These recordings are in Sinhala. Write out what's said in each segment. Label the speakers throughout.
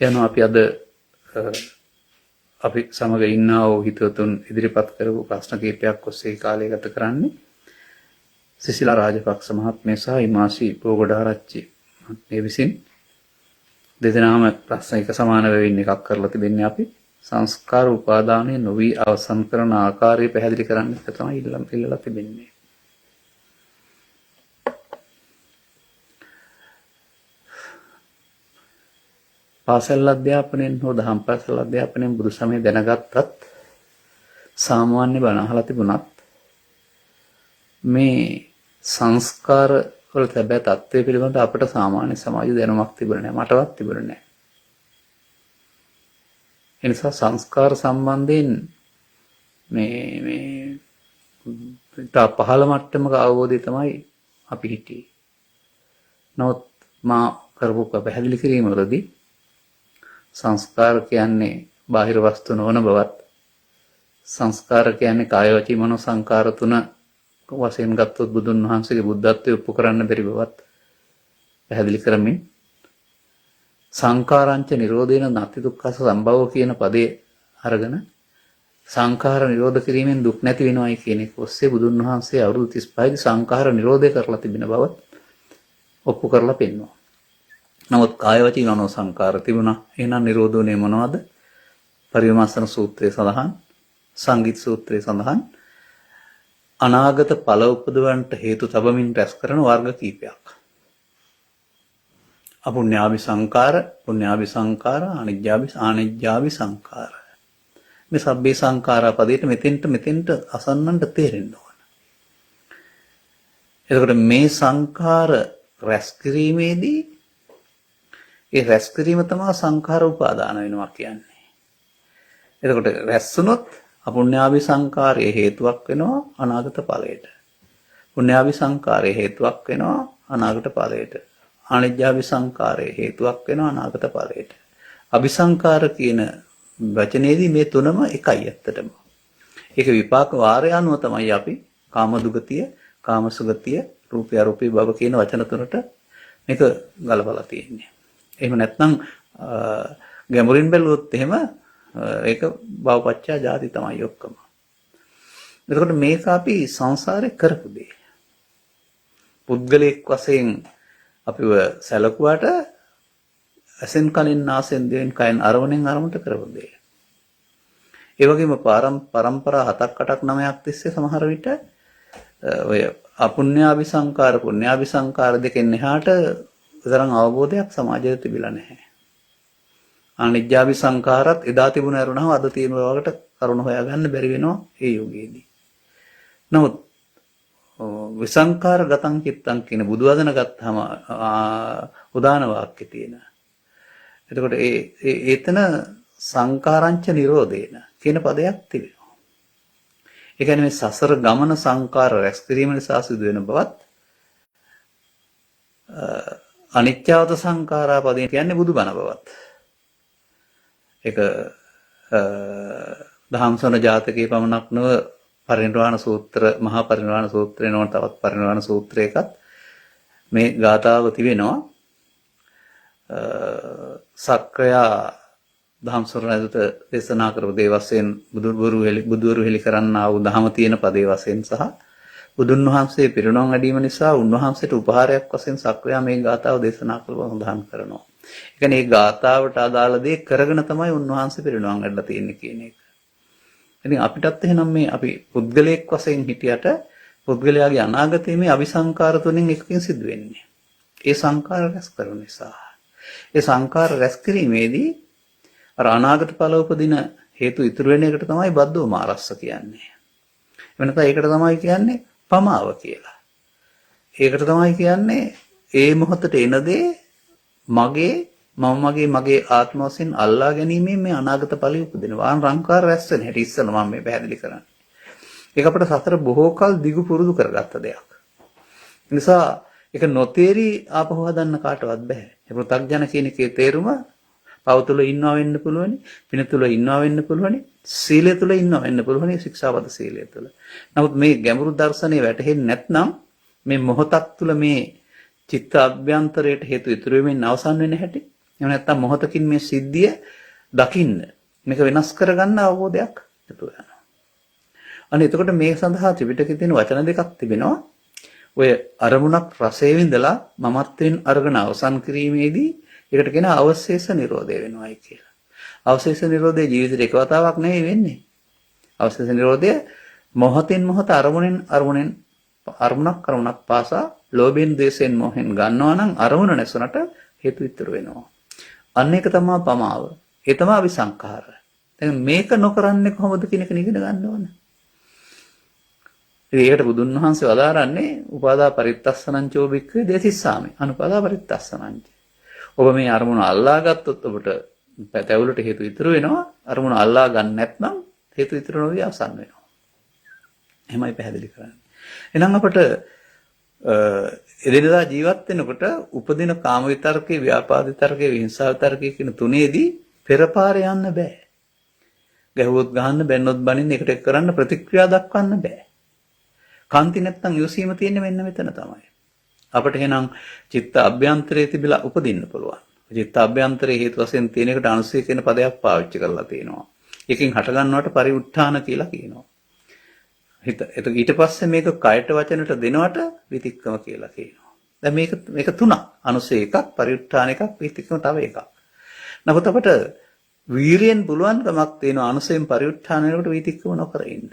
Speaker 1: යනවා අපි අද අපි සමග ඉන්නා වූ හිතවතුන් ඉදිරිපත් කරපු ප්‍රශ්න කිහිපයක් ඔස්සේ කාලය ගත කරන්නේ සිසිලා රාජපක්ෂ මහත්මිය සහ ඉමාසි පෝගොඩාරච්චි මහත්මිය විසින් දෙදෙනාම ප්‍රශ්න එක සමාන වෙමින් එකක් කරලා තිබෙන්නේ අපි සංස්කාර උපාදානය නොවි අවසන් කරන ආකාරය පැහැදිලි කරන්න එක තමයි ඉල්ලලා තිබෙන්නේ. පාසල් අධ්‍යාපනයෙන් හෝ දහම් පාසල් අධ්‍යාපනයෙන් බුදු සමය දැනගත්තත් සාමාන්‍ය බණ අහලා තිබුණත් මේ සංස්කාර වල තිබෙන තත්ත්වය පිළිබඳ අපට සාමාන්‍ය සමාජ දැනුමක් තිබුණේ නැහැ. මටවත් තිබුණේ නැහැ. ඒ නිසා සංස්කාර සම්බන්ධයෙන් මේ තා පහළ මට්ටමක අවබෝධය තමයි අපි හිටියේ. නමුත් මා කරපු පැහැදිලි කිරීම වලදී සංස්කාර කියන්නේ බාහිර වස්තු නොවන බවත් සංස්කාර කියන්නේ කාය වචී මනෝ සංකාර තුන වශයෙන් ගත්තොත් බුදුන් වහන්සේගේ බුද්ධත්වයේ ඔප්පු කරන්න බැරි බවත් පැහැදිලි කරමින් සංකාරංච නිරෝධේන නැති දුක්ඛස සම්භව කියන පදේ අරගෙන සංඛාර නිරෝධ කිරීමෙන් දුක් නැති වෙනවයි කියන එක ඔස්සේ බුදුන් වහන්සේ අවුරුදු 35 දී සංඛාර නිරෝධය කරලා තිබෙන බව ඔප්පු කරලා පෙන්වනවා. නමුත් කාය වචී මනෝ සංකාර තිබුණා. එහෙනම් නිරෝධෝනේ මොනවද? පරිවර්තන සූත්‍රයේ සඳහන්, සංගීත සූත්‍රයේ සඳහන් අනාගත ඵල උපදවන්නට හේතු තබමින් රැස් කරන වර්ග කීපයක්. අපුඤ්ඤාභි සංකාර, පුඤ්ඤාභි සංකාර, ආනිජ්ජාභි සංකාර. මේ සබ්බේ සංකාරා පදයට මෙතෙන්ට අසන්නන්ට තේරෙන්න ඕන. එතකොට මේ සංකාර රැස් කිරීමේදී ඒ රැස් කිරීම තමයි සංඛාර උපාදාන වෙනවා කියන්නේ. එතකොට රැස් වුණොත් අපුඤ්ඤාභි සංකාරයේ හේතුවක් වෙනවා අනාගත ඵලයට. පුඤ්ඤාභි සංකාරයේ හේතුවක් වෙනවා අනාගත ඵලයට. ආනිජ්ජාභි සංකාරයේ හේතුවක් වෙනවා අනාගත ඵලයට. අபிසංකාර කියන වචනේදී මේ තුනම එකයි ඇත්තටම. ඒක විපාක වාරය අනුව තමයි අපි කාම දුගතිය, කාම සුගතිය, රූපය අරූපී භව කියන වචන තුනට මේක ගලපලා තියෙන්නේ. එහෙම නැත්නම් ගැඹුරින් බැලුවොත් එහෙම ඒක භවපච්චා ජාති තමයි ඔක්කොම. එතකොට මේක අපි සංසාරේ කරපු දේ. පුද්ගලයෙක් වශයෙන් අපිව සැලකුවාට අසෙන් කලින් නාසෙන් දෙවෙන් කයින් අරමුණෙන් අරමුණට කරපු දේ. ඒ වගේම පරම්පරා 7ක් 8ක් 9ක් තිස්සේ සමහර විට ඔය අපුඤ්ඤාභි සංකාර, පුඤ්ඤාභි සංකාර දෙකෙන් එහාට තරම් අවබෝධයක් සමාජයේ තිබිලා නැහැ. අනිජ්ජාභි සංඛාරත් එදා තිබුණ අරුණව අද තියෙන වලකට කරුණ හොයාගන්න බැරි වෙනවා ඒ යුගයේදී. නමුත් විසංඛාර ගතං චිත්තං කියන බුදු වදන ගත්තාම උදාන වාක්‍ය තියෙන. එතකොට ඒතන සංඛාරංච නිරෝධේන කියන පදයක් තිබෙනවා. ඒ කියන්නේ මේ සසර ගමන සංඛාර රැස් කිරීම නිසා සිදු වෙන බවත් අනිත්‍යවත සංඛාරා පදේ කියන්නේ බුදුබණ බවත්. ඒක දහම්සොන ජාතකයේ පමණක් නොව පරිනිර්වාණ සූත්‍ර, මහා පරිනිර්වාණ සූත්‍රේ නොවන තවත් පරිනිර්වාණ සූත්‍රයකත් මේ ගාථාව තිබෙනවා. සක්‍රයා දහම්සොන රජුට දේශනා කරපු දේ වශයෙන් බුදුවරු හෙළි කරන්නා වූ දහම තියෙන පදේ වශයෙන් සහ බුදුන් වහන්සේ පිරිනොම් වැඩීම නිසා උන්වහන්සේට උපහාරයක් වශයෙන් සක්‍රයා මේ ගාථාව දේශනා කළා සඳහන් කරනවා. ඒ කියන්නේ මේ ගාථාවට අදාළ දේ කරගෙන තමයි උන්වහන්සේ පිරිනොම් වැඩලා තියෙන්නේ කියන එක. ඉතින් අපිටත් එහෙනම් මේ අපි පුද්ගලයෙක් වශයෙන් හිටියට පුද්ගලයාගේ අනාගතයේ මේ අபிසංකාර තුنين එකකින් සිදු වෙන්නේ. ඒ සංකාර රැස් කරන නිසා. ඒ සංකාර රැස් කිරීමේදී අර අනාගත ඵල උපදින හේතු ඉතුරු වෙන එකට තමයි බද්දෝ මාරස්ස කියන්නේ. එවනත ඒකට තමයි කියන්නේ පමාව කියලා. ඒකට තමයි කියන්නේ ඒ මොහොතට එන දේ මගේ ආත්ම වශයෙන් අල්ලා ගැනීමෙන් මේ අනාගත ඵලෙ උපදිනවා. අංකාර රැස් වෙන හැටි ඉස්සෙල්ලා මම මේ පැහැදිලි කරන්නේ. ඒක අපිට සතර බොහෝ කල දිගු පුරුදු කරගත්ත දෙයක්. ඒ නිසා ඒක නොතේරි ආපහු හදන්න කාටවත් බෑ. ඒ පෘථග්ජන කියන එකේ තේරුම පව තුළ ඉන්නවා වෙන්න පුළුවනි, පින තුළ ඉන්නවා වෙන්න පුළුවනි, සීලය තුළ ඉන්නවා වෙන්න පුළුවනි, ශික්ෂාපද සීලය තුළ. නමුත් මේ ගැඹුරු දර්ශනේ වැටහෙන්නේ නැත්නම් මේ මොහොතක් තුළ මේ චිත්ත අභ්‍යන්තරයට හේතු ඉතුරු වෙමින් අවසන් වෙන හැටි එහෙම නැත්නම් මොහොතකින් මේ සිද්ධිය දකින්න මේක වෙනස් කරගන්න අවබෝධයක් ඇතුව යනවා. අන්න එතකොට මේ සඳහා ත්‍රිපිටකයේ තියෙන වචන දෙකක් තිබෙනවා. ඔය අරමුණක් රසයෙන් විඳලා මමත්වෙන් අරගෙන අවසන් කිරීමේදී ඒකට කියන අවශේෂ නිරෝධය වෙනවායි කියලා. අවශේෂ නිරෝධය ජීවිතේ එක වතාවක් නෙවෙයි වෙන්නේ. අවශේෂ නිරෝධය මොහොතින් මොහොත අරමුණක් පාසා ලෝභයෙන් ද්වේෂයෙන් මොහෙන් ගන්නවා නම් අරමුණ නැසුනට හේතු ඉතුරු වෙනවා. අන්න ඒක තමයි පමාව. ඒ තමයි විසංඛාර. දැන් මේක නොකරන්නේ කොහොමද කියන එක ඉගෙන ගන්න ඕන. ඒකට බුදුන් වහන්සේ වදාරන්නේ උපාදා පරිත්තස්සනං චෝබික්ඛවේ දේසිස්සාමි. අනුපාදා පරිත්තස්සනං. ඔබ මේ අරමුණ අල්ලා ගත්තොත් ඔබට පැතැවුලට හේතු ඉතුරු වෙනවා. අරමුණ අල්ලා ගන්න නැත්නම් හේතු ඉතුරු නොවි අවසන් වෙනවා. එහෙමයි පැහැදිලි කරන්නේ. එහෙනම් අපට එදිනදා ජීවත් වෙනකොට උපදින කාම විතරකේ, ව්‍යාපාද විතරකේ, විහිංසාව විතරකේ කියන තුනේදී පෙරපාරේ යන්න බෑ. ගැහුවොත් ගහන්න, බැන්නොත් බනින්න, එකට එක් කරන්න ප්‍රතික්‍රියා දක්වන්න බෑ. කාන්ති නැත්තම් යොසීම තියෙන්නේ මෙන්න මෙතන තමයි. අපිට එහෙනම් චිත්ත අභ්‍යන්තරයේ තිබිලා උපදින්න පුළුවන්. චිත්ත අභ්‍යන්තරයේ හේතු වශයෙන් තියෙන එකට අනුසය කියන පදයක් පාවිච්චි කරලා තියෙනවා. එකකින් හට ගන්නවට පරිඋත්ථාන කියලා කියනවා. ඊට පස්සේ මේක කයට වචනට දෙනවට විතික්කම කියලා කියනවා. දැන් මේක තුනක්. අනුසය එකක්, පරිඋත්ථාන එකක්, විතික්කම තව එකක්. නමුත් අපිට වීරියෙන් පුළුවන්කමක් තියෙනවා අනුසයෙන් පරිඋත්ථාන වෙනකොට විතික්කම නොකර ඉන්න.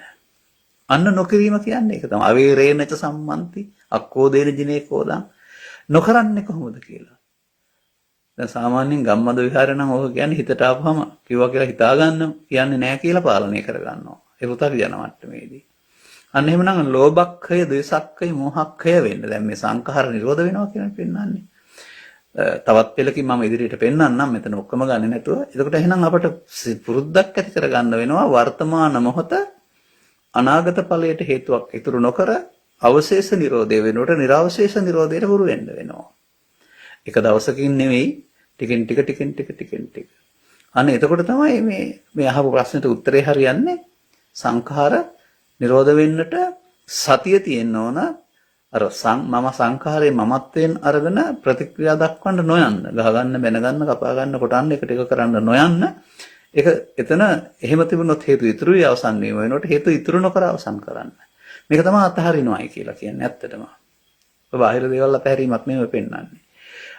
Speaker 1: අන්න නොකිරීම කියන්නේ ඒක තමයි. අවේරේනච සම්මන්ති අක්කෝදේන ජිනේ කෝදං නොකරන්නේ කොහොමද කියලා. දැන් සාමාන්‍යයෙන් ගම්මද විහාරේ නම් ඕක කියන්නේ හිතට ආපුවම කිව්වා කියලා හිතා ගන්න කියන්නේ නැහැ කියලා පාලනය කර ගන්නවා. ඒ පුතක් යන මට්ටමේදී. අන්න එහෙමනම් ලෝභක්ඛය, ද්වේෂක්ඛය, මෝහක්ඛය වෙන්න. දැන් මේ සංඛාර නිරෝධ වෙනවා කියන පෙන්නන්නේ. තවත් පෙළකින් මම ඉදිරියට පෙන්නන්නම් මෙතන ඔක්කොම ගන්නේ නැතුව. එතකොට එහෙනම් අපට පුරුද්දක් ඇති කරගන්න වෙනවා වර්තමාන මොහොත අනාගත ඵලයට හේතුවක් ඉතුරු නොකර අවශේෂ නිරෝධය වෙනකොට නිර්වශේෂ නිරෝධයට හුරු වෙන්න වෙනවා. එක දවසකින් නෙවෙයි ටිකෙන් ටික. අන්න එතකොට තමයි මේ අහපු ප්‍රශ්නෙට උත්තරේ හරියන්නේ. සංඛාර නිරෝධ වෙන්නට සතිය තියෙන්න ඕන. අර මම සංඛාරයේ මමත්වයෙන් අරගෙන ප්‍රතික්‍රියා දක්වන්න නොයන්න. ගහ ගන්න, බැන ගන්න, කපා ගන්න, කොටන්න, එකට එක කරන්න නොයන්න. ඒක එතන එහෙම තිබුණොත් හේතු ඉතුරුයි අවසන් වීම වෙනකොට හේතු ඉතුරු නොකර අවසන් කරන්න. මේක තමයි අතහරිනවයි කියලා කියන්නේ ඇත්තටම. ඔබ බාහිර දේවල් අතහැරීමක් නෙමෙයි පෙන්වන්නේ.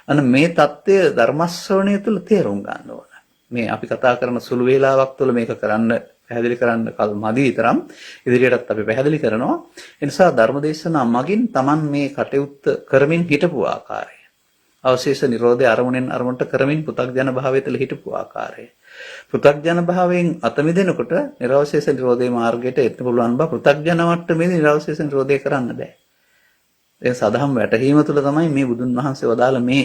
Speaker 1: අන්න මේ தත්ත්වය ධර්ම ශ්‍රවණය තුළ තේරුම් ගන්න ඕන. මේ අපි කතා කරන සුළු වේලාවක් තුළ මේක කරන්න පැහැදිලි කරන්න කල් මදි විතරම් ඉදිරියටත් අපි පැහැදිලි කරනවා. ඒ නිසා ධර්මදේශනා මගින් Taman මේ කටයුත්ත කරමින් හිටපු ආකාරය. අවශේෂ නිරෝධය අරමුණෙන් අරමුණට කරමින් පු탁ජන භාවය තුළ හිටපු ආකාරය. පු탁ජන භාවයෙන් අත මිදෙනකොට නිර්වශේෂ නිරෝධයේ මාර්ගයට එන්න පුළුවන් බව පු탁ජන මට්ටමේදී නිර්වශේෂ නිරෝධය කරන්න බෑ. ඒ සදහම් වැටහීම තුළ තමයි මේ බුදුන් වහන්සේ වදාළ මේ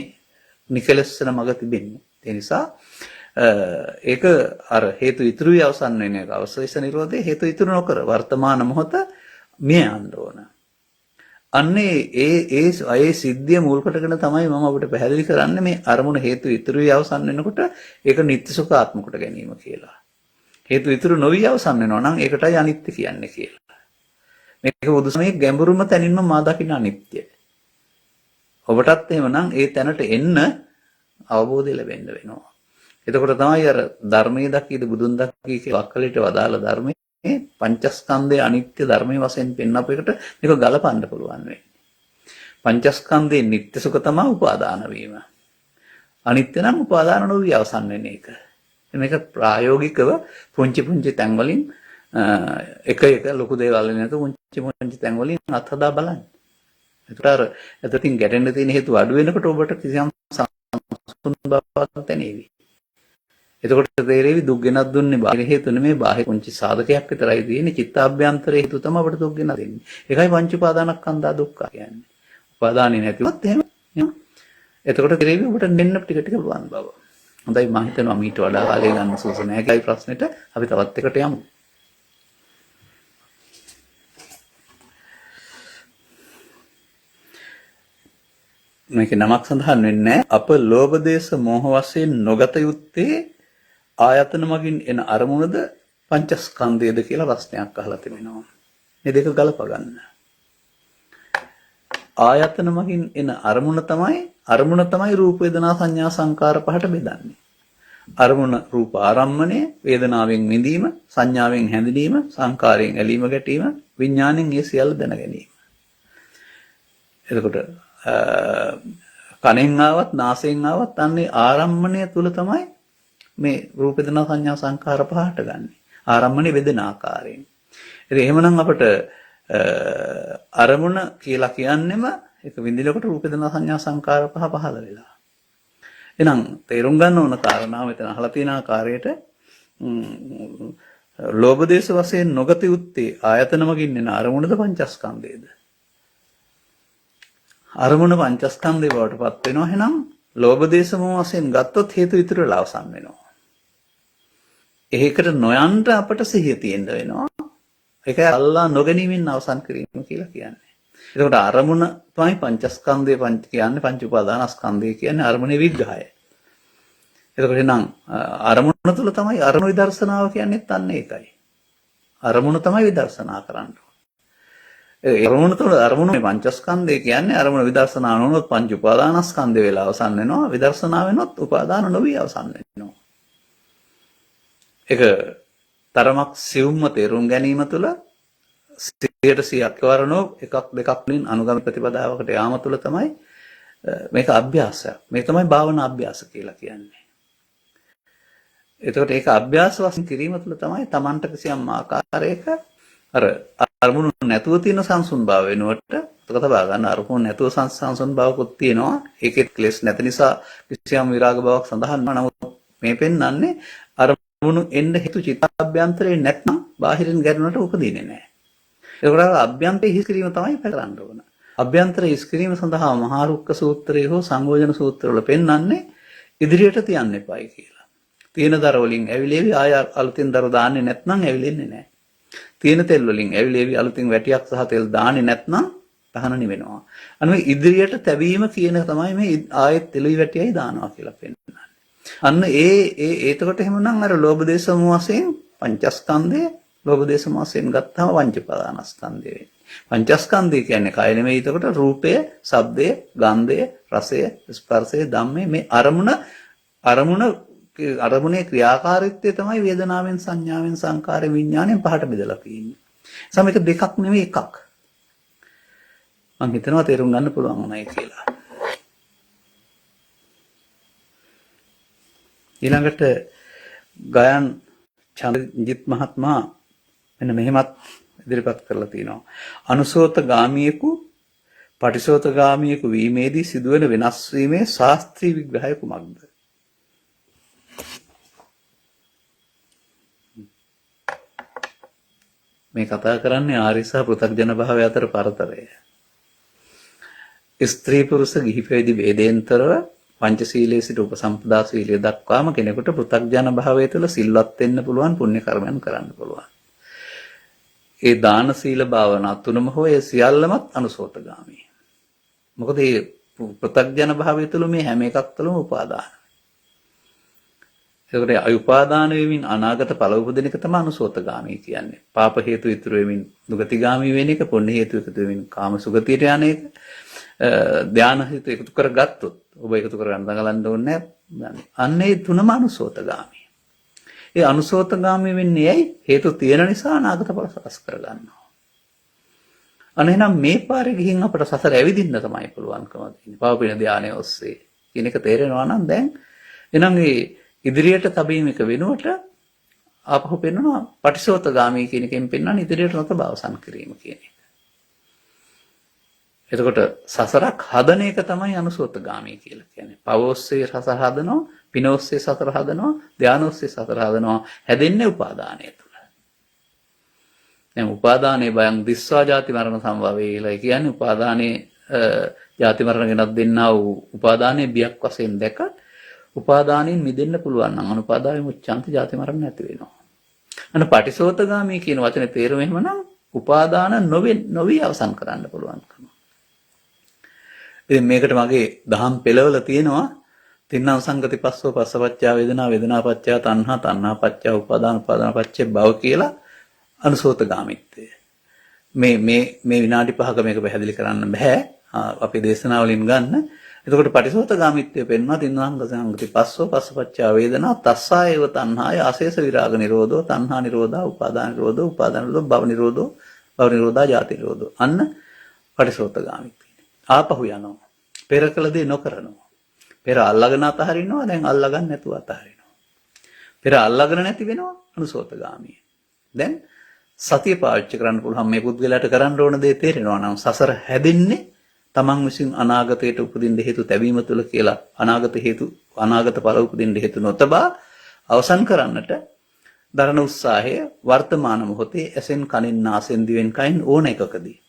Speaker 1: නිකලස්සන මඟ තිබෙන්නේ. ඒ නිසා ඒක අර හේතු ඉතුරුයි අවසන් වෙන එක. අවශේෂ නිරෝධයේ හේතු ඉතුරු නොකර වර්තමාන මොහොත මිය යන්න ඕන. අන්නේ ඒ සිද්ධිය මුල් කොටගෙන තමයි මම අපිට පැහැදිලි කරන්නේ මේ අරමුණ හේතු ඉතුරුයි අවසන් වෙනකොට ඒක නිත්‍ය සුඛාත්ම කොට ගැනීම කියලා. හේතු ඉතුරු නොවි අවසන් වෙනවා නම් ඒකටයි අනිත්‍ය කියන්නේ කියලා. මේක බුදු සමයේ ගැඹුරුම තැනින්ම මා දකින්න අනිත්‍ය. ඔබටත් එහෙමනම් ඒ තැනට එන්න අවබෝධය ලැබෙන්න වෙනවා. එතකොට තමයි අර ධර්මයේ දකීද බුදුන් දකී කියලා වක්කලයට වදාළ ධර්මයේ පංචස්කන්ධයේ අනිත්‍ය ධර්මයේ වශයෙන් පෙන්වපු එකට මේක ගලපන්න පුළුවන් වෙන්නේ. පංචස්කන්ධයේ නිට්ටය සුඛ තමයි උපාදාන වීම. අනිත්‍ය නම් උපාදාන නොවි අවසන් වෙන එක. මේක ප්‍රායෝගිකව පුංචි තැන් වලින් එක ලොකු දේවල් නැතු පුංචි තැන් වලින් අත්හදා බලන්න. ඒකට අර එතකින් ගැටෙන්න තියෙන හේතු අඩු වෙනකොට ඔබට කිසියම් සම්පූර්ණ බවක් දැනෙවි. එතකොට තේරෙවි දුක් ගෙනත් දුන්නේ බාහිර හේතු නෙමෙයි බාහිර පුංචි සාධකයක් විතරයි තියෙන්නේ. චිත්තාභ්‍යන්තර හේතු තමයි අපිට දුක් ගෙනත් දෙන්නේ. ඒකයි පංච උපාදානස්කන්ධා දුක්ඛ කියන්නේ. උපාදානෙ නැතිවත් එහෙම. එතකොට තේරෙවි ඔබට නෙන්න ටික පුළුවන් බව. හොඳයි මම හිතනවා මීට වඩා කාලය ගන්න සුසු නැහැ කියලා ප්‍රශ්නෙට අපි තවත් එකට යමු. මේකේ නමක් සඳහන් වෙන්නේ අප ලෝභ දේශ මොහ වශයෙන් නොගත යුත්තේ ආයතන මගින් එන අරමුණද පංචස්කන්ධයද කියලා ප්‍රශ්නයක් අහලා තිබෙනවා. මේ දෙක ගලප ගන්න. ආයතන මගින් එන අරමුණ තමයි අරමුණ තමයි රූප වේදනා සංඥා සංකාර පහට බෙදන්නේ. අරමුණ රූප ආරම්මණය, වේදනාවෙන් විඳීම, සංඥාවෙන් හැඳිනීම, සංකාරයෙන් ඇලීම ගැටීම, විඥාණයෙන් ඒ සියල්ල දැන ගැනීම. එතකොට කනෙන් ආවත් නාසයෙන් ආවත් අන්නේ ආරම්මණය තුල තමයි මේ රූප වේදනා සංඥා සංකාර පහට ගන්න. ආරම්මණය වෙදෙන ආකාරයෙන්. ඉතින් එහෙමනම් අපිට අරමුණ කියලා කියන්නෙම ඒක විඳිනකොට රූප වේදනා සංඥා සංකාර පහ පහළ වෙලා. එහෙනම් තේරුම් ගන්න ඕන කාරණාව මෙතන අහලා තියෙන ආකාරයට ලෝභ දේශ වශයෙන් නොගත යුත්තේ ආයතන මගින් එන අරමුණද පංචස්කන්ධයේද? අරමුණ පංචස්කන්ධේ බවට පත් වෙනවා. එහෙනම් ලෝභ දේශ වශයෙන් ගත්තොත් හේතු ඉතුරු වෙලා අවසන් වෙනවා. ඒකට නොයන්ට අපට සිහිය තියෙන්න වෙනවා. ඒකයි අල්ලා නොගැනීමෙන් අවසන් කිරීම කියලා කියන්නේ. එතකොට අරමුණ තමයි පංචස්කන්ධය කියන්නේ පංච උපාදානස්කන්ධය කියන්නේ අරමුණේ විග්‍රහය. එතකොට එහෙනම් අරමුණ තුල තමයි අරමුණු විදර්ශනාව කියන්නේත් අන්න ඒකයි. අරමුණ තමයි විදර්ශනා කරන්න. ඒ අරමුණ තුල අරමුණු මේ පංචස්කන්ධය කියන්නේ අරමුණ විදර්ශනා නොවනොත් පංච උපාදානස්කන්ධය වෙලා අවසන් වෙනවා. විදර්ශනා වෙනොත් උපාදාන නොවි අවසන් වෙනවා. ඒක තරමක් සියුම්ම තේරුම් ගැනීම තුළ 100%ක් වරණෝ එකක් දෙකක් වලින් අනුගම ප්‍රතිපදාවකට යාම තුළ තමයි මේක අභ්‍යාසයක්. මේක තමයි භාවනා අභ්‍යාස කියලා කියන්නේ. එතකොට ඒක අභ්‍යාස වශයෙන් කිරීම තුළ තමයි Tamanට කිසියම් ආකාරයක අර අරමුණු නැතුව තියෙන සංසුන් භාව වෙනුවට තබා ගන්න අරමුණු නැතුව සංසුන් භාවකුත් තියෙනවා. ඒකෙත් ක්ලේශ නැති නිසා කිසියම් විරාග භාවයක් සඳහන් වෙනවා. නමුත් මේ පෙන්වන්නේ අරමුණු එන්න හේතු චිත්තාභ්‍යන්තරේ නැත්නම් බාහිරින් ගැටුණට උපදින්නේ නැහැ. ඒකට අභ්‍යන්තරය හිස් කිරීම තමයි කරන්න ඕන. අභ්‍යන්තරය හිස් කිරීම සඳහා මහා රුක්ක සූත්‍රයේ හෝ සංයෝජන සූත්‍රවල පෙන්වන්නේ ඉදිරියට තියන්න එපායි කියලා. තියෙන දර වලින් ඇවිලේවි ආය අලුතින් දර දාන්නේ නැත්නම් ඇවිලෙන්නේ නැහැ. තියෙන තෙල් වලින් ඇවිලේවි අලුතින් වැටියක් සහ තෙල් දාන්නේ නැත්නම් පහන නිවෙනවා. අනේ ඉදිරියට තැබීම කියන තමයි මේ ආයෙත් තෙලුයි වැටියයි දානවා කියලා පෙන්වන්නේ. අන්න ඒතකොට එහෙමනම් අර ලෝභ දේශ වශයෙන් පංචස්කන්ධය ලෝභ දේශ වශයෙන් ගත්තාම පංච උපාදානස්කන්ධය වෙන්නේ. පංචස්කන්ධය කියන්නේ කය නෙමෙයි. එතකොට රූපය, ශබ්දය, ගන්ධය, රසය, ස්පර්ශය, ධම්මය මේ අරමුණේ ක්‍රියාකාරීත්වය තමයි වේදනාවෙන්, සංඥාවෙන්, සංකාරයෙන්, විඥාණයෙන් පහට බෙදලා තියෙන්නේ. සමේක දෙකක් නෙමෙයි එකක්. මම හිතනවා තේරුම් ගන්න පුළුවන් උනායි කියලා. ඊළඟට ගයන් චන්ද්‍රජිත් මහත්මයා මෙන්න මෙහෙමත් ඉදිරිපත් කරලා තිනවා. අනුසෝත ගාමියෙකු පටිසෝත ගාමියෙකු වීමේදී සිදුවෙන වෙනස් වීමේ ශාස්ත්‍රීය විග්‍රහය කුමක්ද? මේ කතා කරන්නේ ආර්ය සහ පෘථග්ජන භාවය අතර පරතරය. ස්ත්‍රී පුරුෂ ගිහි පැවිදි ભેදෙන්තරව පංචශීලයේ සිට උපසම්පදා සීලය දක්වාම කෙනෙකුට පෘථග්ජන භාවය තුළ සිල්වත් වෙන්න පුළුවන්, පුණ්‍ය කර්මයන් කරන්න පුළුවන්. ඒ දාන සීල භාවනා තුනම හෝ ඒ සියල්ලමත් අනුසෝතගාමී. මොකද මේ පෘථග්ජන භාවය තුළ මේ හැම එකක් තුළම උපාදාන. ඒකට අයුපාදාන වෙමින් අනාගත ඵල උපදින එක තමයි අනුසෝතගාමී කියන්නේ. පාප හේතු ඉතුරු වෙමින් දුගතිගාමී වෙන එක, පුණ්‍ය හේතු එකතු වෙමින් කාම සුගතියට යන එක. ධාන හේතු එකතු කරගත්තොත් ඔබ එකතු කරගන්න දඟලන්න ඕනේ නැහැ. අන්න ඒ තුනම අනුසෝතගාමී. ඒ අනුසෝතගාමී වෙන්නේ ඇයි? හේතු තියෙන නිසා අනාගත ඵල සකස් කරගන්නවා. අනේනම් මේ පාරේ ගිහින් අපට සසර ඇවිදින්න තමයි පුළුවන්කම තියෙන්නේ. පාපින ධානය ඔස්සේ. කියන එක තේරෙනවා නම් දැන් එනම් මේ ඉදිරියට තබීම එක වෙනුවට ආපහු පෙන්වනවා පටිසෝතගාමී කියන එකෙන් පෙන්වන්නේ ඉදිරියට නොතබා අවසන් කිරීම කියන එක. එතකොට සසරක් හදන එක තමයි අනුසෝතගාමී කියලා කියන්නේ. පව ඔස්සේ සසර හදනවා, පින ඔස්සේ සසර හදනවා, ධාන ඔස්සේ සසර හදනවා. හැදෙන්නේ උපාදානය තුල. දැන් උපාදානයේ බයං දිස්වා ජාති මරණ සම්භවය කියලා කියන්නේ උපාදානයේ ජාති මරණ ගෙනත් දෙන්නා වූ උපාදානයේ බියක් වශයෙන් දැක උපාදානයෙන් මිදෙන්න පුළුවන් නම් අනුපාදාය මුච්ඡන්ති ජාති මරණ නැති වෙනවා. අන්න පටිසෝතගාමී කියන වචනේ තේරුම එහෙමනම් උපාදාන නොවි අවසන් කරන්න පුළුවන්කම. ඉතින් මේකට මගේ දහම් පෙළවල තියෙනවා තින්නම් සංගති පස්සෝ පස්සපච්චා වේදනා වේදනාපච්චා තණ්හා තණ්හාපච්චා උපාදාන උපාදානපච්චේ භව කියලා අනුසෝතගාමීත්වය. මේ විනාඩි 5ක මේක පැහැදිලි කරන්න බෑ. අපේ දේශනාවලින් ගන්න එතකොට පටිසෝතගාමිත්වය පෙන්වනවා තින්නාංග සංගති පස්සෝ පස්සපච්චා වේදනා තස්සායව තණ්හාය ආශේෂ විරාග නිරෝධෝ තණ්හා නිරෝධා උපාදාන නිරෝධෝ උපාදාන නිරෝධෝ භව නිරෝධෝ භව නිරෝධා ජාති නිරෝධෝ අන්න පටිසෝතගාමිත්වය. ආපහු යනවා. පෙර කළ දේ නොකරනවා. පෙර අල්ලගෙන අතහරිනවා දැන් අල්ලගන්න නැතුව අතහරිනවා. පෙර අල්ලගෙන නැති වෙනවා අනුසෝතගාමී. දැන් සතිය පාවිච්චි කරන්න පුළුවන් මේ පුද්ගලයාට කරන්න ඕන දේ තේරෙනවා නම් සසර හැදෙන්නේ තමන් විසින් අනාගතයට උපදින්න හේතු තැබීම තුළ කියලා අනාගත ඵල උපදින්න හේතු නොතබා අවසන් කරන්නට දරන උත්සාහය වර්තමාන මොහොතේ ඇසෙන් කනින් නාසෙන් දිවෙන් කයින් ඕන එකකදී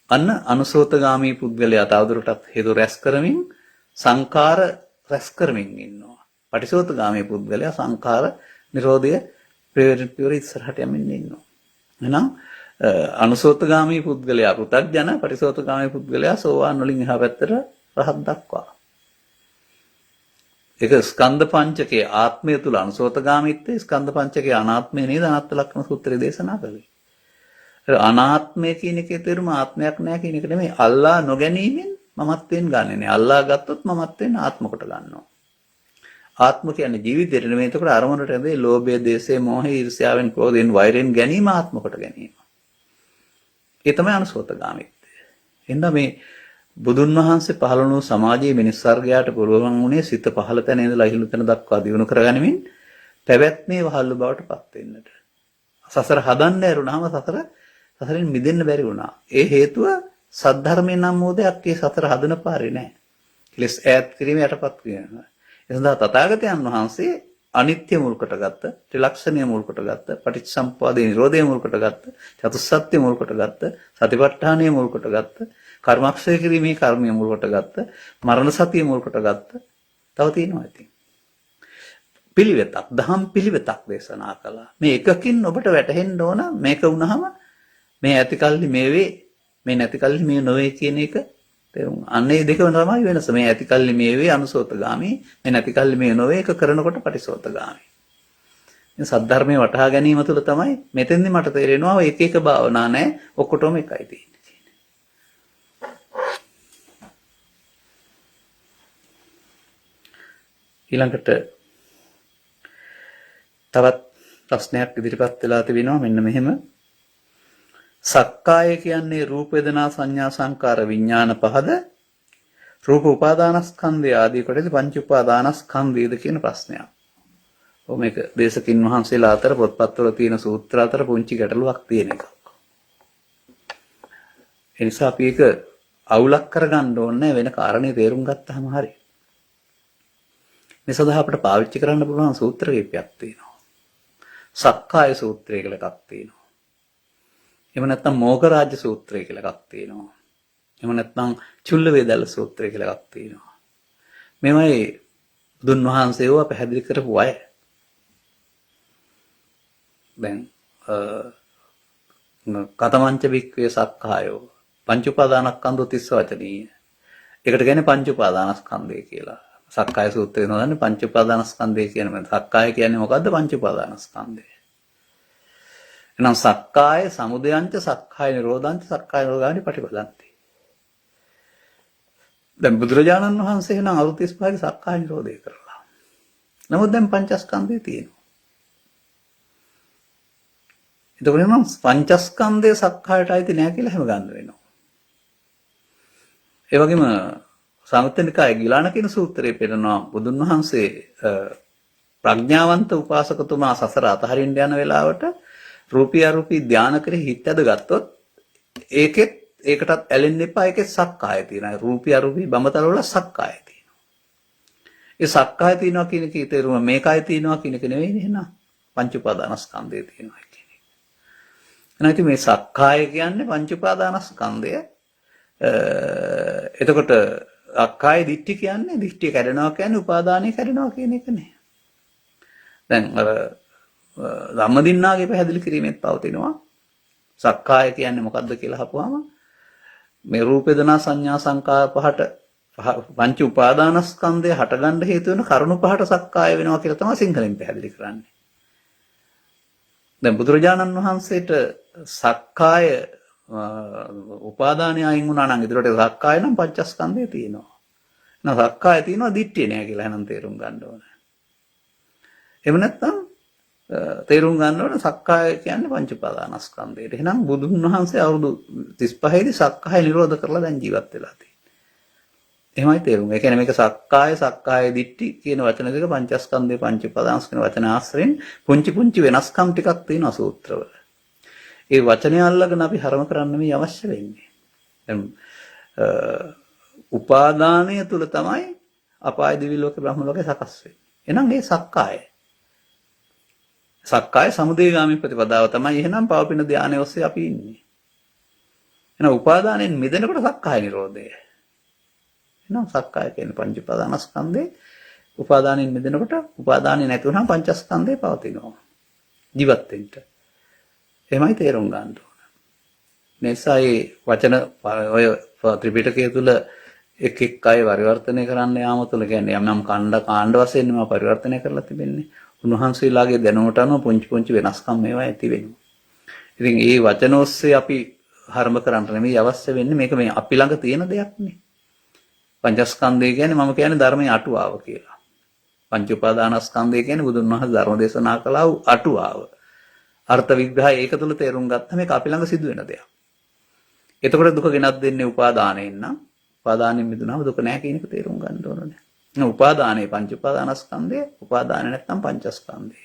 Speaker 1: අන්න අනුසෝතගාමී පුද්ගලයා තවදුරටත් හේතු රැස් කරමින් සංඛාර රැස් කරමින් ඉන්නවා. පටිසෝතගාමී පුද්ගලයා සංඛාර නිරෝධය ප්‍රේරිතව ඉස්සරහට යමින් ඉන්නවා. එහෙනම් අනුසෝතගාමී පුද්ගලයා පෘථග්ජන පටිසෝතගාමී පුද්ගලයා සෝවාන් වලින් එහා පැත්තට රහත් දක්වා. ඒක ස්කන්ධ පංචකයේ ආත්මය තුල අනුසෝතගාමීත්වයේ ස්කන්ධ පංචකයේ අනාත්මය නේද අනාත්ම ලක්ෂණ සූත්‍රය දේශනා කළේ. අනාත්මය කියන එකේ තේරුම ආත්මයක් නැහැ කියන එක නෙමෙයි අල්ලා නොගැනීමෙන් මමත්වෙන් ගන්නෙ නේ. අල්ලා ගත්තොත් මමත්වෙන් ආත්ම කොට ගන්නවා. ආත්ම කියන්නේ ජීවිතේට නෙමෙයි. එතකොට අරමුණට ඇදේ ලෝභය, දේශය, මෝහය, ඊර්ෂ්‍යාවෙන්, ක්‍රෝධයෙන්, වෛරයෙන් ගැනීම ආත්ම කොට ගැනීම. ඒ තමයි අනුසෝතගාමීත්වය. එහෙනම් මේ බුදුන් වහන්සේ පහළ වුණු සමාජයේ මිනිස් වර්ගයාට පුළුවන් වුණේ සිත පහළ තැන ඉඳලා ඉහළ තැන දක්වා දියුණු කරගනිමින් පැවැත්මේ වහල්ලු බවට පත් වෙන්නට. සසර හදන්න ඇරුණාම සසරෙන් මිදෙන්න බැරි වුණා. ඒ හේතුව සද්ධර්මයේ නම් මොදයක් ඒ සතර හදන පාරේ නැහැ. කෙලස් ඈත් කිරීම යටපත් කිරීම. ඒ සඳහා තථාගතයන් වහන්සේ අනිත්‍ය මුල් කොටගත්ත, ත්‍රිලක්ෂණය මුල් කොටගත්ත, පටිච්චසමුප්පාදේ නිරෝධය මුල් කොටගත්ත, චතුස්සත්‍ය මුල් කොටගත්ත, සතිපට්ඨානය මුල් කොටගත්ත, කර්මක්ෂය කිරීමේ කර්මය මුල් කොටගත්ත, මරණ සතිය මුල් කොටගත්ත. තව තියෙනවා ඉතින්. පිළිවෙතක්, දහම් පිළිවෙතක් දේශනා කළා. මේ එකකින් ඔබට වැටහෙන්න ඕන මේක වුණාම මේ ඇතිකල්ලි මේ වේ මේ නැතිකල්ලි මේ නොවේ කියන එක තේරුම් අන්නේ දෙකම තමයි වෙනස. මේ ඇතිකල්ලි මේ වේ අනුසෝතගාමී, මේ නැතිකල්ලි මේ නොවේ එක කරනකොට පටිසෝතගාමී. මේ සද්ධර්මයේ වටහා ගැනීම තුළ තමයි මෙතෙන්දි මට තේරෙනවා එක එක භාවනා නැහැ ඔක්කොටම එකයි තියෙන්නේ කියන්නේ. ඊළඟට තවත් ප්‍රශ්නයක් ඉදිරිපත් වෙලා තිබෙනවා මෙන්න මෙහෙම. සක්කාය කියන්නේ රූප වේදනා සංඥා සංකාර විඥාන පහද රූප උපාදානස්කන්ධය ආදී කොටද පංච උපාදානස්කන්ධයද කියන ප්‍රශ්නයක්. ඔය මේක දේශකින් වහන්සේලා අතර පොත්පත්වල තියෙන සූත්‍ර අතර පුංචි ගැටලුවක් තියෙන එකක්. ඒ නිසා අපි ඒක අවුලක් කරගන්න ඕනේ වෙන කාරණේ තේරුම් ගත්තාම හරි. මේ සඳහා අපිට පාවිච්චි කරන්න පුළුවන් සූත්‍ර කීපයක් තියෙනවා. සක්කාය සූත්‍රය කියලා එකක් තියෙනවා. එහෙම නැත්නම් මෝගරාජ්‍ය සූත්‍රය කියලා එකක් තියෙනවා. එහෙම නැත්නම් චුල්ල වේදල්ල සූත්‍රය කියලා එකක් තියෙනවා. මේවයි බුදුන් වහන්සේ ඒවා පැහැදිලි කරපු අය. දැන් කතමංච වික්කේ සක්කායෝ පංච උපාදානස්කන්ධෝ තිස්ස වචනීය. ඒකට කියන්නේ පංච උපාදානස්කන්ධය කියලා. සක්කාය සූත්‍රය නෝදන්නේ පංච උපාදානස්කන්ධය කියන්නේ සක්කාය කියන්නේ මොකද්ද? පංච උපාදානස්කන්ධය. එහෙනම් සක්කාය සමුදයංච සක්කාය නිරෝධංච සක්කාය නිරෝධානි පටිපදන්ති. දැන් බුදුරජාණන් වහන්සේ නම් අවුරුදු 35 සක්කාය නිරෝධය කරලා. නමුත් දැන් පංචස්කන්ධය තියෙනවා. එතකොට නම් පංචස්කන්ධය සක්කායට අයිති නෑ කියලා හැම ගන්න වෙනවා. ඒ වගේම සමථනිකායේ ගිලාන කියන සූත්‍රයේ පෙන්නනවා බුදුන් වහන්සේ ප්‍රඥාවන්ත උපාසකතුමා සසර අතහරින්න යන වෙලාවට රූපී අරූපී ධානය කරේ හිත ඇද ගත්තොත් ඒකටත් ඇලෙන්න එපා. ඒකේ සක්කාය තියෙනවා. රූපී අරූපී බඹතල වල සක්කාය තියෙනවා. ඒ සක්කාය තියෙනවා කියන එකේ තේරුම මේකයි තියෙනවා කියන එක නෙවෙයි නේද? පංච උපාදානස්කන්ධය තියෙනවා කියන එක. එහෙනම් මේ සක්කාය කියන්නේ පංච උපාදානස්කන්ධය. එතකොට අක්කාය දිට්ඨි කියන්නේ දිට්ඨිය කැඩෙනවා කියන්නේ උපාදානය කැඩෙනවා කියන එක නේ. දැන් අර ධම්මදින්නාගේ පැහැදිලි කිරීමෙත් පවතිනවා. සක්කාය කියන්නේ මොකද්ද කියලා අහපුවාම මේ රූප වේදනා සංඥා සංකාර පහට පංච උපාදානස්කන්ධය හටගන්න හේතු වෙන කරුණු පහට සක්කාය වෙනවා කියලා තමයි සිංහලෙන් පැහැදිලි කරන්නේ. දැන් බුදුරජාණන් වහන්සේට සක්කාය උපාදානය අයින් වුණා නම් ඉදිරියට සක්කාය නම් පංචස්කන්ධය තියෙනවා. සක්කාය තියෙනවා දිට්ඨිය නෑ කියලා එහෙනම් තේරුම් ගන්න ඕන. එහෙම නැත්නම් තේරුම් ගන්න ඕන සක්කාය කියන්නේ පංච උපාදානස්කන්ධයට. එහෙනම් බුදුන් වහන්සේ අවුරුදු 35 දී සක්කාය නිරෝධ කරලා දැන් ජීවත් වෙලා තියෙනවා. එහෙමයි තේරුම. ඒ කියන්නේ මේක සක්කාය දිට්ඨි කියන වචන දෙක පංචස්කන්ධේ පංච උපාදානස් කියන වචන ආශ්‍රයෙන් පුංචි වෙනස්කම් ටිකක් තියෙනවා සූත්‍රවල. ඒ වචනය අල්ලගෙන අපි හරම කරන්න මේ අවශ්‍ය වෙන්නේ. දැන් උපාදානය තුල තමයි අපාය දිවි ලෝකේ බ්‍රහ්ම ලෝකේ සකස් වෙන්නේ. එහෙනම් මේ සක්කාය සමුදයගාමී ප්‍රතිපදාව තමයි එහෙනම් පවපින ධානය ඔස්සේ අපි ඉන්නේ. එහෙනම් උපාදානයෙන් මිදෙනකොට සක්කාය නිරෝධය. එහෙනම් සක්කාය කියන්නේ පංච උපාදානස්කන්ධේ උපාදානයෙන් මිදෙනකොට උපාදානෙ නැති වුණාම පංචස්කන්ධේ පවතිනවා. ජීවත් වෙන්න. එහෙමයි තේරුම් ගන්න ඕන. නිසා මේ වචන ඔය ත්‍රිපිටකය තුල එක් අය පරිවර්තනය කරන්න යාම තුළ කියන්නේ යම් කාණ්ඩ වශයෙන් මේවා පරිවර්තනය කරලා තිබෙන්නේ. උන්වහන්සේලාගේ දැනුමට අනුව පුංචි වෙනස්කම් මේවා ඇති වෙනවා. ඉතින් මේ වචන ඔස්සේ අපි හරම කරන්න නෙමෙයි අවශ්‍ය වෙන්නේ මේක මේ අපි ළඟ තියෙන දෙයක් නේ. පංචස්කන්ධය කියන්නේ මම කියන්නේ ධර්මයේ අටුවාව කියලා. පංච උපාදානස්කන්ධය කියන්නේ බුදුන් වහන්සේ ධර්ම දේශනා කළා වූ අටුවාව. අර්ථ විග්‍රහය ඒක තුළ තේරුම් ගත්තා මේක අපි ළඟ සිදුවෙන දෙයක්. එතකොට දුක ගෙනත් දෙන්නේ උපාදානයෙන් නම් උපාදානෙන් මිදුණාම දුක නැහැ කියන එක තේරුම් ගන්න ඕනේ. උපාදානයේ පංච උපාදානස්කන්ධය උපාදාන නැත්නම් පංචස්කන්ධය.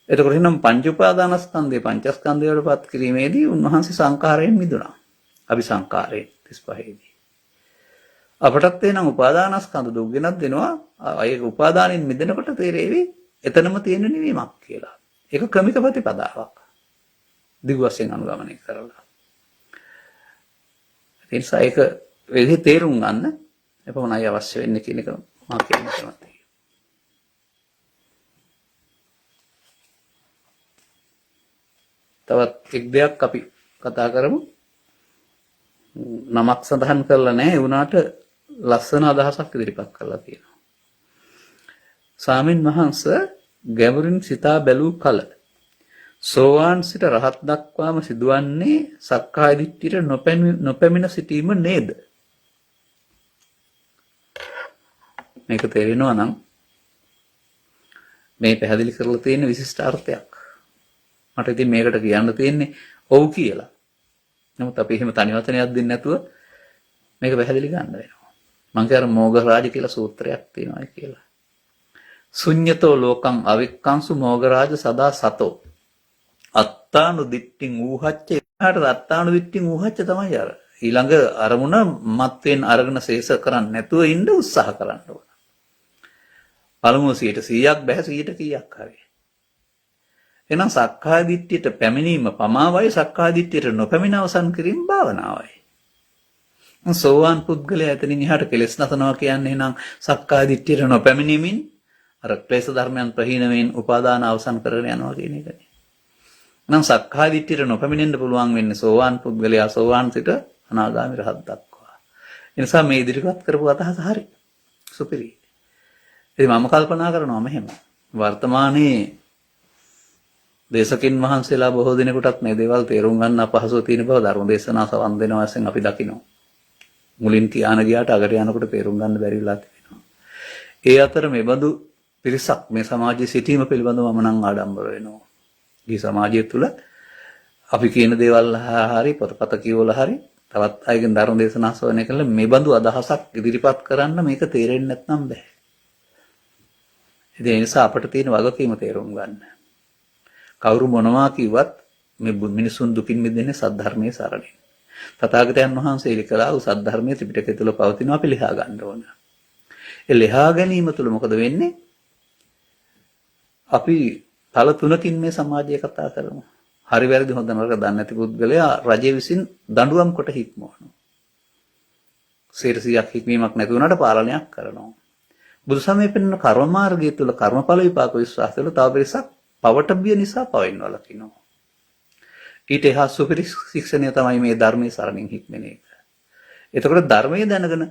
Speaker 1: එතකොට එහෙනම් පංච උපාදානස්කන්ධය පංචස්කන්ධයටපත් කිරීමේදී උන්වහන්සේ සංඛාරයෙන් මිදුණා. අபிසංඛාරයෙන් 35 දී. අපටත් එනම් උපාදානස්කන්ධ දුක් ගෙනත් දෙනවා. ඒක උපාදානෙන් මිදෙනකොට තේරෙවි එතනම තියෙන නිවීමක් කියලා. ඒක ක්‍රමික ප්‍රතිපදාවක්. දිගු වශයෙන් අනුගමනය කරලා. ඒ නිසා ඒක වෙලෙහි තේරුම් ගන්න එපමණයි අවශ්‍ය වෙන්නේ කියන එක මා කියන්න කැමතියි. තවත් එක් දෙයක් අපි කතා කරමු. නමක් සඳහන් කරලා නැහැ. ඒ වුණාට ලස්සන අදහසක් ඉදිරිපත් කරලා තියෙනවා. ස්වාමින් වහන්සේ ගැඹුරින් සිතා බැලූ කල සෝවාන් සිට රහත් දක්වාම සිදුවන්නේ සක්කාය දිට්ඨියට නොපැමිණ සිටීම නේද? මේක තේරෙනවා නම් මේ පැහැදිලි කරලා තියෙන විශිෂ්ට අර්ථයක්. මට ඉතින් මේකට කියන්න තියෙන්නේ ඔව් කියලා. නමුත් අපි එහෙම තනි වචනයක් දෙන්නේ නැතුව මේක පැහැදිලි ගන්න වෙනවා. මම කියර මොගරාජ කියලා සූත්‍රයක් තියෙනවා කියලා. ශුඤ්ඤතෝ ලෝකං අවික්කංසු මොගරාජ සදා සතෝ අත්තානු දිට්ඨින් ඌහච්ච එහාට අත්තානු දිට්ඨින් ඌහච්ච තමයි අර ඊළඟ අරමුණ මත්වෙන් අරගෙන ශේෂ කරන්නේ නැතුව ඉන්න උත්සාහ කරන්න ඕන. පළමුව 100ක් බෑ 100ට කීයක් හරි. එහෙනම් සක්කාය දිට්ඨියට පැමිණීම පමාවයි සක්කාය දිට්ඨියට නොපැමිණ අවසන් කිරීම භාවනාවයි. සෝවාන් පුද්ගලයා එතනින් එහාට කෙලෙස් නැතනවා කියන්නේ එහෙනම් සක්කාය දිට්ඨියට නොපැමිණීමෙන් අර ක්ලේශ ධර්මයන් ප්‍රහීන වෙමින් උපාදාන අවසන් කරගෙන යනවා කියන එකනේ. නම් සක්කාය දිට්ඨියට නොපැමිණෙන්න පුළුවන් වෙන්නේ සෝවාන් පුද්ගලයා සෝවාන් සිට අනාගාමී රහත් දක්වා. ඒ නිසා මේ ඉදිරිපත් කරපු අදහස හරි. සුපිරි. ඉතින් මම කල්පනා කරනවා මෙහෙම. වර්තමානයේ දේශකින් වහන්සේලා බොහෝ දිනෙකටත් මේ දේවල් තේරුම් ගන්න අපහසුව තියෙන බව ධර්ම දේශනා සවන් දෙන වශයෙන් අපි දකිනවා. මුලින් කියාන ගියාට අගට යනකොට තේරුම් ගන්න බැරි වෙලා තිබෙනවා. ඒ අතර මේ බඳු පිරිසක් මේ සමාජයේ සිටීම පිළිබඳව මම නම් ආඩම්බර වෙනවා. මේ සමාජය තුළ අපි කියන දේවල් හරි පොතපත කියවලා හරි තවත් අයගෙන් ධර්ම දේශනා ශ්‍රවණය කළා මේ බඳු අදහසක් ඉදිරිපත් කරන්න මේක තේරෙන්නේ නැත්නම් බෑ. ඒ නිසා අපට තියෙන වගකීම තේරුම් ගන්න. කවුරු මොනවා කිව්වත් මේ මිනිසුන් දුකින් මිදෙන්නේ සද්ධර්මයේ සරණින්. තථාගතයන් වහන්සේ ඉලිකලා වූ සද්ධර්මයේ ත්‍රිපිටකය තුල පවතිනවා අපි ලියා ගන්න ඕන. ඒ ලියා ගැනීම තුල මොකද වෙන්නේ? අපි තල තුනකින් මේ සමාජය කතා කරමු. හරි වැරදි හොඳ නරක දන්නේ නැති පුද්ගලයා රජය විසින් දඬුවම් කොට හික්මවනවා. 100ක් හික්මීමක් නැති වුණාට පාලනයක් කරනවා. බුදුසමයේ පෙන්වන කර්ම මාර්ගය තුල කර්මඵල විපාක විශ්වාසවල තව පිරිසක් පවට බිය නිසා පවෙන්වලා කිනවා. ඊට එහා සුපිරි ශික්ෂණය තමයි මේ ධර්මයේ සරණින් හික්මෙන එක. එතකොට ධර්මයේ දැනගෙන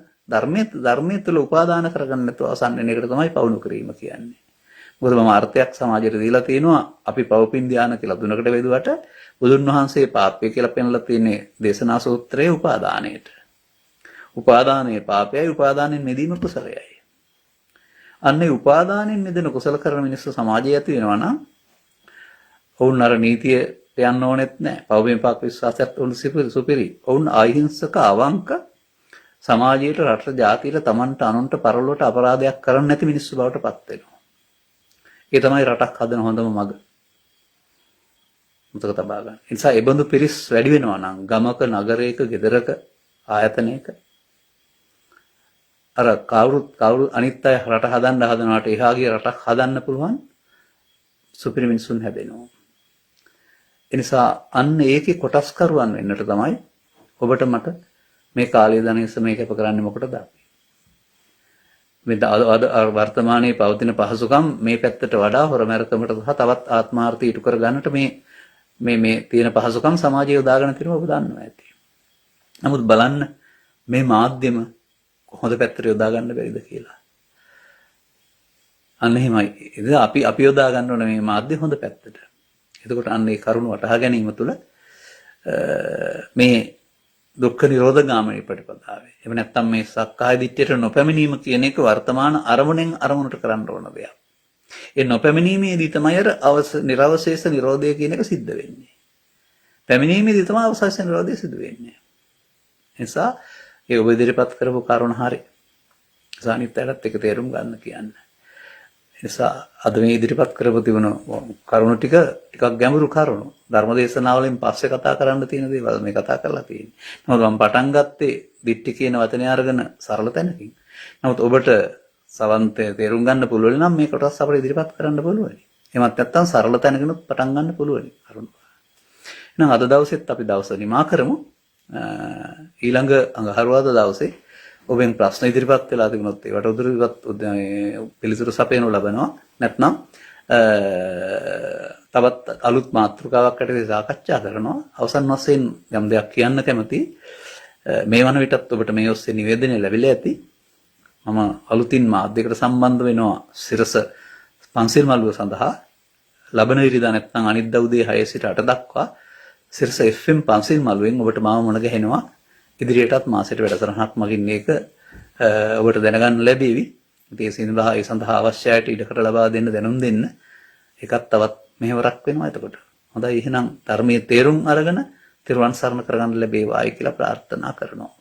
Speaker 1: ධර්මයේ තුල උපාදාන කරගන්න නැතුව අවසන් වෙන එකට තමයි පවුණු කිරීම කියන්නේ. මොකද මම අර්ථයක් සමාජයට දීලා තියෙනවා අපි පවපින් ධානය කියලා දුනකට බෙදුවට බුදුන් වහන්සේ පාපය කියලා පෙන්ලා තියෙන්නේ දේශනා සූත්‍රයේ උපාදානයේට. උපාදානයේ පාපයයි, උපාදානෙන් මිදීම කුසලයයි. අන්නේ උපාදානෙන් මිදෙන කුසල කරන මිනිස්සු සමාජයේ ඇති වෙනවා නම් ඔවුන් අර නීතිය යන්න ඕනෙත් නැහැ. පෞබෙන් පාක් විශ්වාසයත් උන් සුපිරි. ඔවුන් අහිංසක අවංක සමාජයට රට ජාතියට තමන්ට අනුන්ට පරලොවට අපරාධයක් කරන්නේ නැති මිනිස්සු බවට පත් වෙනවා. ඒ තමයි රටක් හදන හොඳම මඟ. මතක තබා ගන්න. ඒ නිසා ඒ බඳු පිරිස් වැඩි වෙනවා නම් ගමක, නගරයක, ගෙදරක, ආයතනයක අර කවුරු අනිත් අය රට හදනවාට එහා ගිය රටක් හදන්න පුළුවන් සුපිරි මිනිසුන් හැදෙනවා. ඒ නිසා අන්න ඒකේ කොටස්කරුවන් වෙන්නට තමයි ඔබට මට මේ කාලය ධනය සමය කැප කරන්නේ මොකටද අපි? මේ වර්තමානයේ පවතින පහසුකම් මේ පැත්තට වඩා හොරමැරකමට සහ තවත් ආත්මාර්ථය ඉටු කර ගන්නට මේ තියෙන පහසුකම් සමාජයේ යොදාගෙන තියෙනවා ඔබ දන්නවා ඇති. නමුත් බලන්න මේ මාධ්‍යම හොඳ පැත්තට යොදා ගන්න බැරිද කියලා. අන්න එහෙමයි. ඉතින් අපි යොදා ගන්න ඕන මේ මාධ්‍ය හොඳ පැත්තට. එතකොට අන්න ඒ කරුණ වටහා ගැනීම තුළ මේ දුක්ඛ නිරෝධ ගාමිනී ප්‍රතිපදාවේ. එහෙම නැත්නම් මේ සක්කාය දිට්ඨියට නොපැමිණීම කියන එක වර්තමාන අරමුණෙන් අරමුණට කරන්න ඕන දෙයක්. ඒ නොපැමිණීමේදී තමයි අර නිර්වශේෂ නිරෝධය කියන එක සිද්ධ වෙන්නේ. පැමිණීමේදී තමයි අවශේෂ නිරෝධය සිදු වෙන්නේ. නිසා ඒ ඔබ ඉදිරිපත් කරපු කරුණ හරි. සානිත්‍යයත් එක තේරුම් ගන්න කියන්නේ. නිසා අද මේ ඉදිරිපත් කරපු තිබුණු කරුණු ටිකක් ගැඹුරු කරුණු. ධර්මදේශනාවලින් පස්සේ කතා කරන්න තියෙන දේවල් මේ කතා කරලා තියෙන්නේ. නමුත් මම පටන් ගත්තේ දිට්ඨි කියන වචනේ අරගෙන සරල තැනකින්. නමුත් ඔබට සවන්තය තේරුම් ගන්න පුළුවන් නම් මේ කොටස් අපිට ඉදිරිපත් කරන්න පුළුවන්. එහෙමත් නැත්නම් සරල තැනකිනුත් පටන් ගන්න පුළුවන් කරුණු. එහෙනම් අද දවසෙත් අපි දවස නිමා කරමු. ඊළඟ අඟහරුවාදා දවසේ ඔබෙන් ප්‍රශ්න ඉදිරිපත් වෙලා තිබුණොත් ඒවට පිළිතුරු සපයනු ලබනවා. නැත්නම් තවත් අලුත් මාතෘකාවක් යටතේ සාකච්ඡා කරනවා. අවසන් වශයෙන් යම් දෙයක් කියන්න කැමති. මේ වන විටත් ඔබට මේ ඔස්සේ නිවේදනය ලැබිලා ඇති. මම අලුතින් මාධ්‍යයකට සම්බන්ධ වෙනවා සිරස පන්සිල් මළුව සඳහා. ලබන ඉරිදා නැත්නම් අනිද්දා උදේ 6 සිට 8 දක්වා සිරස FM පන්සිල් මළුවෙන් ඔබට මාව මුණ ගැහෙනවා. ඉදිරියටත් මාසෙට වැඩසටහනක් මගින් මේක ඔබට දැනගන්න ලැබෙවි. ඉතින් ඒ සඳහා අවශ්‍ය අයට ඉඩකඩ ලබා දෙන්න දැනුම් දෙන්න. ඒකත් තවත් මෙහෙවරක් වෙනවා එතකොට. හොඳයි එහෙනම් ධර්මයේ තේරුම් අරගෙන තිරුවන් සරණ කරගන්න ලැබේවායි කියලා ප්‍රාර්ථනා කරනවා.